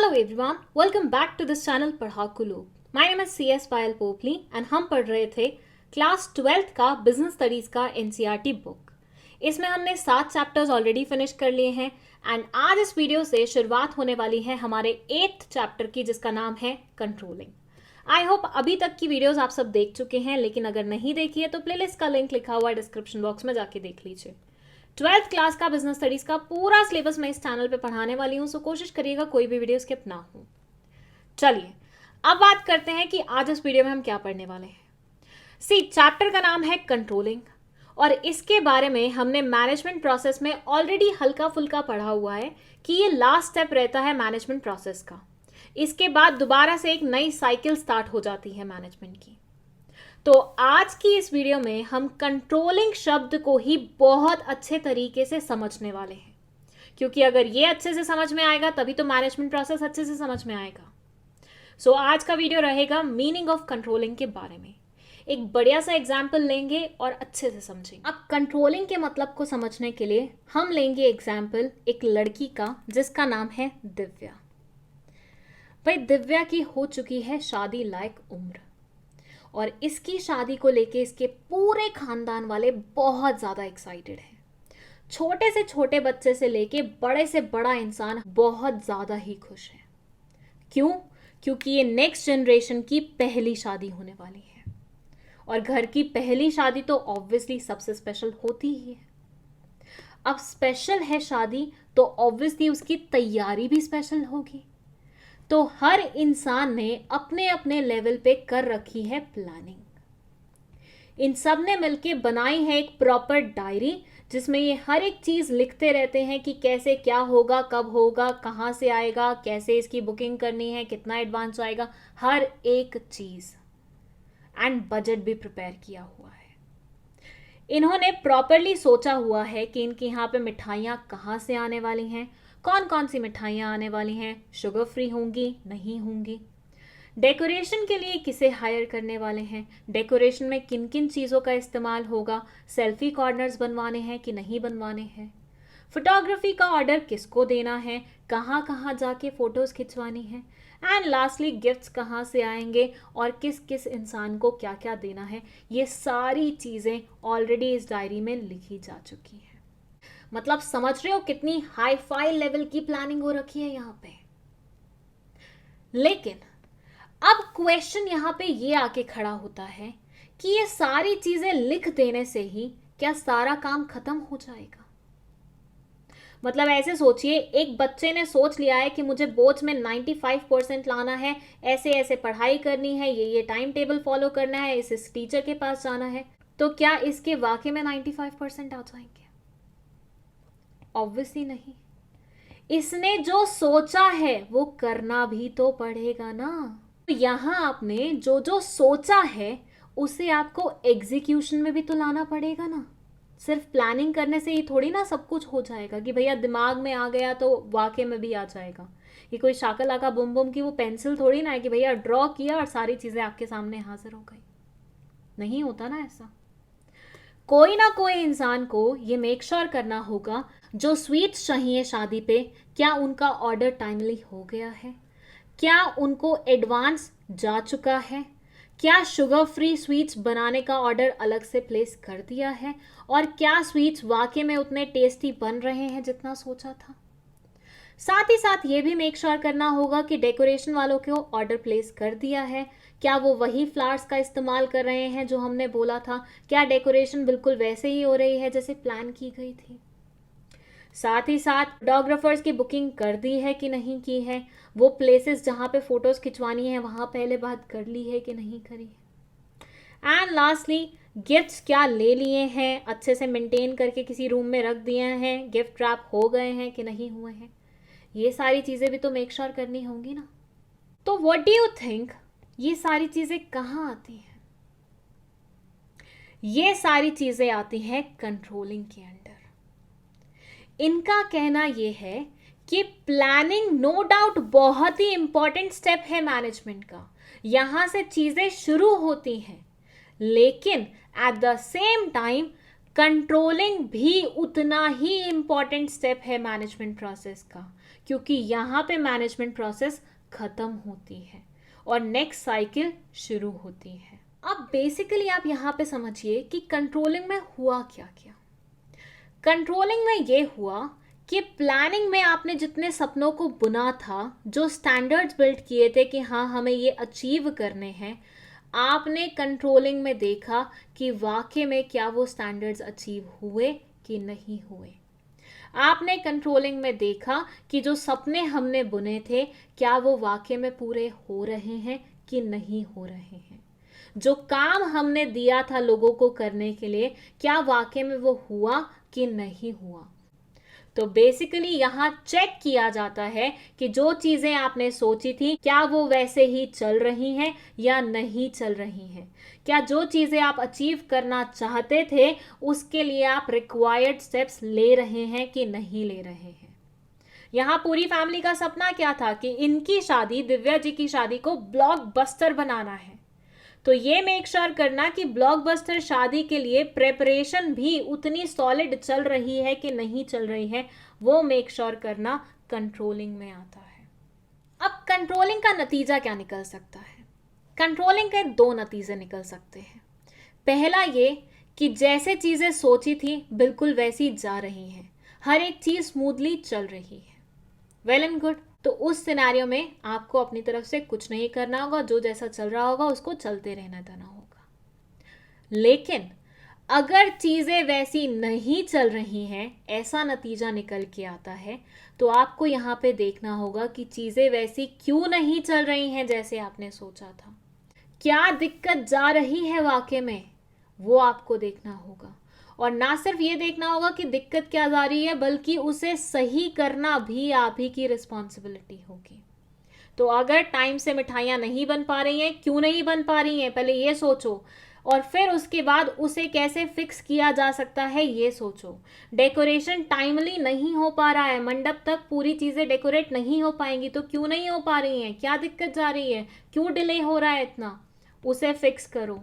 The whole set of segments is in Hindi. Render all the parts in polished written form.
Hello everyone, welcome back to this channel पढ़ाकू लोग. My name is CS Payal Popli and हम पढ़ रहे थे क्लास 12th का बिजनेस स्टडीज का NCERT बुक. इसमें हमने 7 चैप्टर्स ऑलरेडी फिनिश कर लिए हैं एंड आज इस वीडियो से शुरुआत होने वाली है हमारे 8th चैप्टर की जिसका नाम है कंट्रोलिंग. आई होप अभी तक की वीडियोस आप सब देख चुके हैं, लेकिन अगर नहीं देखी है तो प्लेलिस्ट का लिंक लिखा हुआ है डिस्क्रिप्शन बॉक्स में, जाके देख लीजिए. 12th क्लास का बिजनेस स्टडीज का पूरा सिलेबस मैं इस चैनल पे पढ़ाने वाली हूँ, सो कोशिश करिएगा कोई भी वीडियो स्किप ना हो. चलिए अब बात करते हैं कि आज इस वीडियो में हम क्या पढ़ने वाले हैं. चैप्टर का नाम है कंट्रोलिंग और इसके बारे में हमने मैनेजमेंट प्रोसेस में ऑलरेडी हल्का फुल्का पढ़ा हुआ है कि ये लास्ट स्टेप रहता है मैनेजमेंट प्रोसेस का. इसके बाद दोबारा से एक नई साइकिल स्टार्ट हो जाती है मैनेजमेंट की. तो आज की इस वीडियो में हम कंट्रोलिंग शब्द को ही बहुत अच्छे तरीके से समझने वाले हैं, क्योंकि अगर ये अच्छे से समझ में आएगा तभी तो मैनेजमेंट प्रोसेस अच्छे से समझ में आएगा. सो आज का वीडियो रहेगा मीनिंग ऑफ कंट्रोलिंग के बारे में. एक बढ़िया सा एग्जाम्पल लेंगे और अच्छे से समझेंगे. अब कंट्रोलिंग के मतलब को समझने के लिए हम लेंगे एग्जाम्पल एक लड़की का जिसका नाम है दिव्या. भाई दिव्या की हो चुकी है शादी लायक उम्र और इसकी शादी को लेके इसके पूरे खानदान वाले बहुत ज़्यादा एक्साइटेड हैं. छोटे से छोटे बच्चे से लेके बड़े से बड़ा इंसान बहुत ज़्यादा ही खुश है. क्यों? क्योंकि ये नेक्स्ट जनरेशन की पहली शादी होने वाली है और घर की पहली शादी तो ऑब्वियसली सबसे स्पेशल होती ही है. अब स्पेशल है शादी तो ऑब्वियसली उसकी तैयारी भी स्पेशल होगी. तो हर इंसान ने अपने अपने लेवल पे कर रखी है प्लानिंग. इन सब ने मिलके बनाई है एक प्रॉपर डायरी जिसमें ये हर एक चीज लिखते रहते हैं कि कैसे क्या होगा, कब होगा, कहाँ से आएगा, कैसे इसकी बुकिंग करनी है, कितना एडवांस आएगा, हर एक चीज. एंड बजट भी प्रिपेयर किया हुआ है. इन्होंने प्रॉपरली सोचा हुआ है कि इनके यहाँ पे मिठाइयाँ कहाँ से आने वाली हैं, कौन कौन सी मिठाइयाँ आने वाली हैं, शुगर फ्री होंगी नहीं होंगी, डेकोरेशन के लिए किसे हायर करने वाले हैं, डेकोरेशन में किन किन चीज़ों का इस्तेमाल होगा, सेल्फी कॉर्नर्स बनवाने हैं कि नहीं बनवाने हैं, फोटोग्राफी का ऑर्डर किसको देना है, कहाँ कहाँ जाके फ़ोटोज़ खिंचवानी है, एंड लास्टली गिफ्ट्स कहाँ से आएंगे और किस किस इंसान को क्या क्या देना है. ये सारी चीज़ें ऑलरेडी इस डायरी में लिखी जा चुकी हैं. मतलब समझ रहे हो कितनी हाई फाई लेवल की प्लानिंग हो रखी है यहाँ पे. लेकिन अब क्वेश्चन यहाँ पे ये आके खड़ा होता है कि ये सारी चीजें लिख देने से ही क्या सारा काम खत्म हो जाएगा. मतलब ऐसे सोचिए, एक बच्चे ने सोच लिया है कि मुझे बोर्ड्स में 95% लाना है, ऐसे ऐसे पढ़ाई करनी है, ये टाइम टेबल फॉलो करना है, इस टीचर के पास जाना है. तो क्या इसके वाकई में 95% आ जाएंगे? ऑब्वियसली नहीं. इसने जो सोचा है वो करना भी तो पड़ेगा ना. तो यहां आपने जो जो सोचा है उसे आपको एग्जीक्यूशन में भी तो लाना पड़ेगा ना. सिर्फ प्लानिंग करने से ही थोड़ी ना सब कुछ हो जाएगा कि भैया दिमाग में आ गया तो वाकई में भी आ जाएगा. ये कोई शाका लाका बुम बुम की वो पेंसिल थोड़ी ना है कि भैया ड्रॉ किया और सारी चीजें आपके सामने हाजिर हो गई. नहीं होता ना ऐसा. कोई ना कोई इंसान को ये मेक श्योर करना होगा जो स्वीट्स चाहिए शादी पे, क्या उनका ऑर्डर टाइमली हो गया है, क्या उनको एडवांस जा चुका है, क्या शुगर फ्री स्वीट्स बनाने का ऑर्डर अलग से प्लेस कर दिया है, और क्या स्वीट्स वाकई में उतने टेस्टी बन रहे हैं जितना सोचा था. साथ ही साथ ये भी मेक श्योर करना होगा कि डेकोरेशन वालों को ऑर्डर प्लेस कर दिया है, क्या वो वही फ्लावर्स का इस्तेमाल कर रहे हैं जो हमने बोला था, क्या डेकोरेशन बिल्कुल वैसे ही हो रही है जैसे प्लान की गई थी. साथ ही साथ फोटोग्राफर्स की बुकिंग कर दी है कि नहीं की है, वो प्लेसेस जहाँ पे फोटोज खिंचवानी है वहाँ पहले बात कर ली है कि नहीं करी है. एंड लास्टली गिफ्ट्स क्या ले लिए हैं, अच्छे से मेंटेन करके किसी रूम में रख दिए हैं, गिफ्ट रैप हो गए हैं कि नहीं हुए हैं. ये सारी चीज़ें भी तो मेक श्योर करनी होंगी ना. तो व्हाट डू यू थिंक, ये सारी चीज़ें कहाँ आती हैं? ये सारी चीज़ें आती हैं कंट्रोलिंग के अंडर. इनका कहना यह है कि प्लानिंग नो डाउट बहुत ही इंपॉर्टेंट स्टेप है मैनेजमेंट का. यहां से चीज़ें शुरू होती हैं, लेकिन at the same time controlling भी उतना ही इंपॉर्टेंट स्टेप है मैनेजमेंट प्रोसेस का. क्योंकि यहाँ पे मैनेजमेंट प्रोसेस खत्म होती है और नेक्स्ट साइकिल शुरू होती है। अब बेसिकली आप यहाँ पे समझिए कि कंट्रोलिंग में हुआ क्या क्या। कंट्रोलिंग में ये हुआ कि प्लानिंग में आपने जितने सपनों को बुना था, जो स्टैंडर्ड्स बिल्ड किए थे कि हाँ हमें ये अचीव करने हैं, आपने कंट्रोलिंग में देखा कि वाकई में क्या वो स्टैंडर्ड्स अचीव हुए कि नहीं हुए। आपने कंट्रोलिंग में देखा कि जो सपने हमने बुने थे क्या वो वाकई में पूरे हो रहे हैं कि नहीं हो रहे हैं। जो काम हमने दिया था लोगों को करने के लिए क्या वाकई में वो हुआ कि नहीं हुआ। तो बेसिकली यहाँ चेक किया जाता है कि जो चीजें आपने सोची थी क्या वो वैसे ही चल रही हैं या नहीं चल रही हैं। क्या जो चीजें आप अचीव करना चाहते थे उसके लिए आप रिक्वायर्ड स्टेप्स ले रहे हैं कि नहीं ले रहे हैं। यहाँ पूरी फैमिली का सपना क्या था कि इनकी शादी, दिव्या जी की शादी को ब्लॉकबस्टर बनाना है। तो ये मेक श्योर करना कि ब्लॉकबस्टर शादी के लिए प्रेपरेशन भी उतनी सॉलिड चल रही है कि नहीं चल रही है, वो मेक श्योर करना कंट्रोलिंग में आता है। अब कंट्रोलिंग का नतीजा क्या निकल सकता है? कंट्रोलिंग के दो नतीजे निकल सकते हैं। पहला ये कि जैसे चीजें सोची थी बिल्कुल वैसी जा रही हैं, हर एक चीज स्मूथली चल रही है, वेल एंड गुड। तो उस सिनेरियो में आपको अपनी तरफ से कुछ नहीं करना होगा, जो जैसा चल रहा होगा उसको चलते रहना देना होगा। लेकिन अगर चीजें वैसी नहीं चल रही हैं, ऐसा नतीजा निकल के आता है, तो आपको यहाँ पे देखना होगा कि चीजें वैसी क्यों नहीं चल रही हैं जैसे आपने सोचा था। क्या दिक्कत जा रही है वाकई में, वो आपको देखना होगा। और ना सिर्फ ये देखना होगा कि दिक्कत क्या जा रही है, बल्कि उसे सही करना भी आप ही की रिस्पॉन्सिबिलिटी होगी। तो अगर टाइम से मिठाइयाँ नहीं बन पा रही हैं, क्यों नहीं बन पा रही हैं पहले ये सोचो, और फिर उसके बाद उसे कैसे फिक्स किया जा सकता है ये सोचो। डेकोरेशन टाइमली नहीं हो पा रहा है, मंडप तक पूरी चीज़ें डेकोरेट नहीं हो पाएंगी, तो क्यों नहीं हो पा रही हैं, क्या दिक्कत जा रही है, क्यों डिले हो रहा है इतना, उसे फिक्स करो।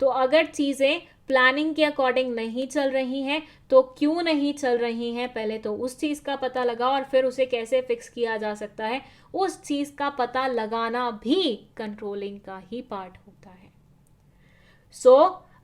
तो अगर चीज़ें प्लानिंग के अकॉर्डिंग नहीं चल रही हैं तो क्यों नहीं चल रही हैं, पहले तो उस चीज़ का पता लगाओ और फिर उसे कैसे फिक्स किया जा सकता है, उस चीज़ का पता लगाना भी कंट्रोलिंग का ही पार्ट होता है।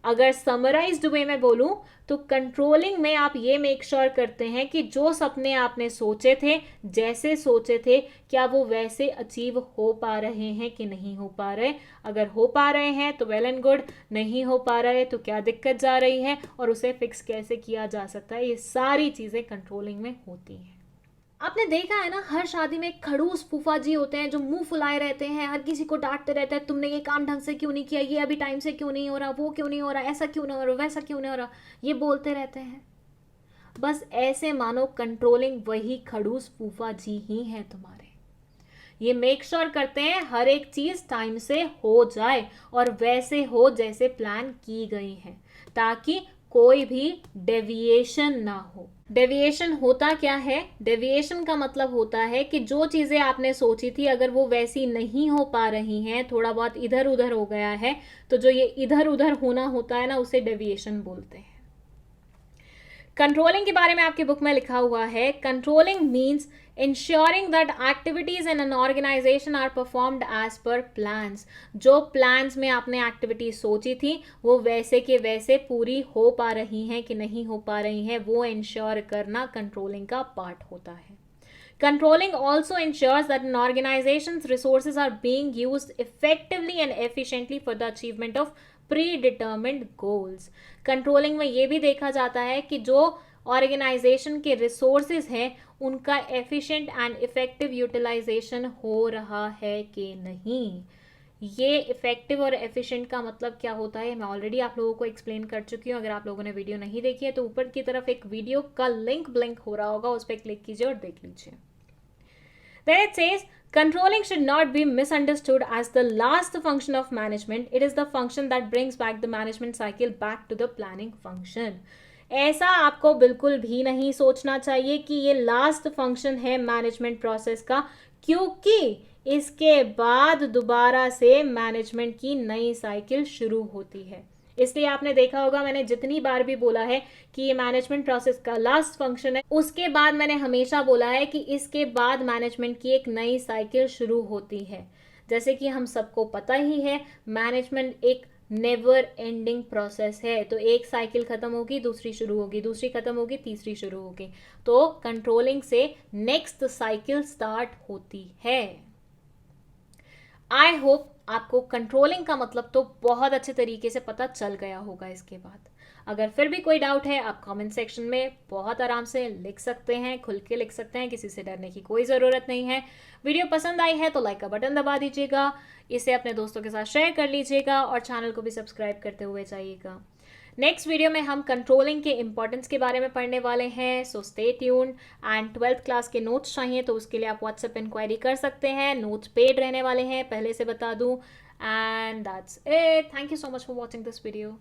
अगर समराइज्ड वे में बोलूं तो कंट्रोलिंग में आप ये मेक श्योर करते हैं कि जो सपने आपने सोचे थे, जैसे सोचे थे, क्या वो वैसे अचीव हो पा रहे हैं कि नहीं हो पा रहे। अगर हो पा रहे हैं तो वेल एंड गुड, नहीं हो पा रहे तो क्या दिक्कत जा रही है और उसे फिक्स कैसे किया जा सकता है। ये सारी चीज़ें कंट्रोलिंग में होती हैं। आपने देखा है ना, हर शादी में खड़ूस फूफा जी होते हैं जो मुंह फुलाए रहते हैं, हर किसी को डांटते रहते हैं, तुमने ये काम ढंग से क्यों नहीं किया, ये अभी टाइम से क्यों नहीं हो रहा, वो क्यों नहीं हो रहा, ऐसा क्यों नहीं हो रहा, वैसा क्यों नहीं हो रहा, ये बोलते रहते हैं। बस ऐसे मानो कंट्रोलिंग वही खड़ूस फूफा जी ही हैं तुम्हारे। ये मेक श्योर करते हैं हर एक चीज टाइम से हो जाए और वैसे हो जैसे प्लान की गई है, ताकि कोई भी डेविएशन ना हो। डेविएशन होता क्या है? डेविएशन का मतलब होता है कि जो चीजें आपने सोची थी अगर वो वैसी नहीं हो पा रही हैं, थोड़ा बहुत इधर उधर हो गया है, तो जो ये इधर उधर होना होता है ना, उसे डेविएशन बोलते हैं। कंट्रोलिंग के बारे में आपकी बुक में लिखा हुआ है, controlling means ensuring that activities in an organization are performed as per plans। जो plans में आपने एक्टिविटी सोची थी वो वैसे के वैसे पूरी हो पा रही हैं कि नहीं हो पा रही हैं, वो इंश्योर करना कंट्रोलिंग का पार्ट होता है। Controlling also ensures that an organization's resources are being used effectively and efficiently for the achievement of predetermined goals। Controlling में ये भी देखा जाता है कि जो ऑर्गेनाइजेशन के रिसोर्सेज हैं उनका एफिशिएंट एंड इफेक्टिव यूटिलाइजेशन हो रहा है कि नहीं। ये इफेक्टिव और एफिशिएंट का मतलब क्या होता है मैं ऑलरेडी आप लोगों को एक्सप्लेन कर चुकी हूँ। अगर आप लोगों ने वीडियो नहीं देखी है तो ऊपर की तरफ एक वीडियो का लिंक ब्लिंक हो रहा होगा, उस पर क्लिक कीजिए और देख लीजिए। Then it says, controlling should not be misunderstood as the last function of management. It is the function that brings back the management cycle back to the planning function। ऐसा आपको बिल्कुल भी नहीं सोचना चाहिए कि ये लास्ट फंक्शन है मैनेजमेंट प्रोसेस का, क्योंकि इसके बाद दोबारा से मैनेजमेंट की नई साइकिल शुरू होती है। इसलिए आपने देखा होगा मैंने जितनी बार भी बोला है कि ये मैनेजमेंट प्रोसेस का लास्ट फंक्शन है, उसके बाद मैंने हमेशा बोला है कि इसके बाद मैनेजमेंट की एक नई साइकिल शुरू होती है। जैसे कि हम सबको पता ही है, मैनेजमेंट एक नेवर एंडिंग प्रोसेस है। तो एक साइकिल खत्म होगी, दूसरी शुरू होगी, दूसरी खत्म होगी, तीसरी शुरू होगी। तो कंट्रोलिंग से नेक्स्ट साइकिल स्टार्ट होती है। आई होप आपको कंट्रोलिंग का मतलब तो बहुत अच्छे तरीके से पता चल गया होगा इसके बाद। अगर फिर भी कोई डाउट है, आप कमेंट सेक्शन में बहुत आराम से लिख सकते हैं, खुल के लिख सकते हैं, किसी से डरने की कोई ज़रूरत नहीं है। वीडियो पसंद आई है तो लाइक का बटन दबा दीजिएगा, इसे अपने दोस्तों के साथ शेयर कर लीजिएगा और चैनल को भी सब्सक्राइब करते हुए जाइएगा। नेक्स्ट वीडियो में हम कंट्रोलिंग के इंपॉर्टेंस के बारे में पढ़ने वाले हैं, so stay tuned. And 12th class के नोट्स चाहिए तो उसके लिए आप व्हाट्सएप इंक्वायरी कर सकते हैं। नोट्स पेड रहने वाले हैं, पहले से बता दूं। And that's it. Thank you so much for watching this video.